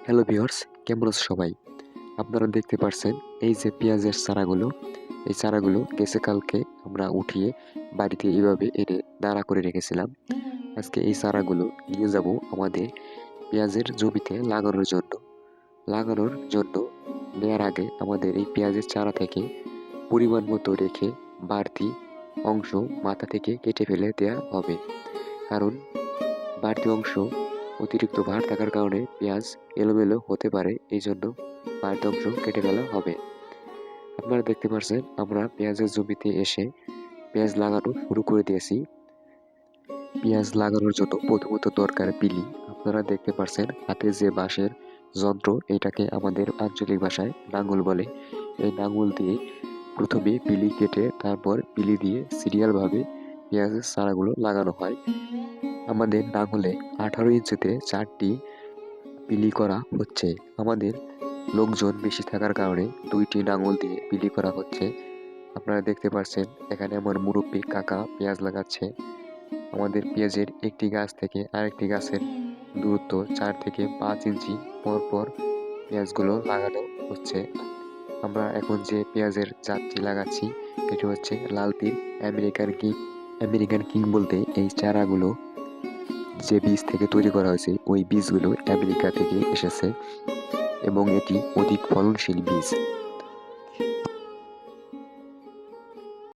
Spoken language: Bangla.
হ্যালো ভিউয়ার্স, কেমন আছো সবাই? আপনারা দেখতে পারছেন এই যে পেঁয়াজের চারাগুলো, এই চারাগুলো কালকে আমরা উঠিয়ে বাড়িতে এভাবে এনে নাড়া করে রেখেছিলাম। আজকে এই চারাগুলো নিয়ে যাব আমাদের পেঁয়াজের জমিতে লাগানোর জন্য নেয়ার আগে আমাদের এই পেঁয়াজের চারা থেকে পরিমাণ মতো রেখে বাড়তি অংশ মাথা থেকে কেটে ফেলে দেয়া হবে। কারণ বাড়তি অংশ অতিরিক্ত ভার থাকার কারণে পেঁয়াজ এলোমেলো হতে পারে, এই জন্য বাড়তি অংশ কেটে ফেলা হবে। আপনারা দেখতে পাচ্ছেন আমরা পেঁয়াজের জমিতে এসে পেঁয়াজ লাগানো শুরু করে দিয়েছি। পেঁয়াজ লাগানোর জন্য প্রথমত দরকার বিলি। আপনারা দেখতে পাচ্ছেন হাতে যে বাঁশের যন্ত্র, এটাকে আমাদের আঞ্চলিক ভাষায় নাঙ্গল বলে। এই নাঙ্গল দিয়ে প্রথমে বিলি কেটে তারপর বিলি দিয়ে সিরিয়ালভাবে পেঁয়াজের চারাগুলো লাগানো হয়। আমাদের নাঙ্গলে 18 ইঞ্চিতে 4টি বিলি করা হচ্ছে। আমাদের লোকজন বেশি থাকার কারণে 2টি নাঙ্গল দিয়ে বিলি করা হচ্ছে। আপনারা দেখতে পাচ্ছেন এখানে আমার মুরব্বি কাকা পেঁয়াজ লাগাচ্ছে। আমাদের পেঁয়াজের একটি গাছ থেকে আরেকটি গাছের দূরত্ব 4 থেকে 5 ইঞ্চি পর পর পেঁয়াজগুলো লাগানো হচ্ছে। আমরা এখন যে পেঁয়াজের জাতটি লাগাচ্ছি এটি হচ্ছে লাল তীর আমেরিকান কিং বলতে এই চারাগুলো যে বীজ থেকে তৈরি করা হয়েছে ওই বীজগুলো আমেরিকা থেকে এসেছে এবং এটি অধিক ফলনশীল বীজ।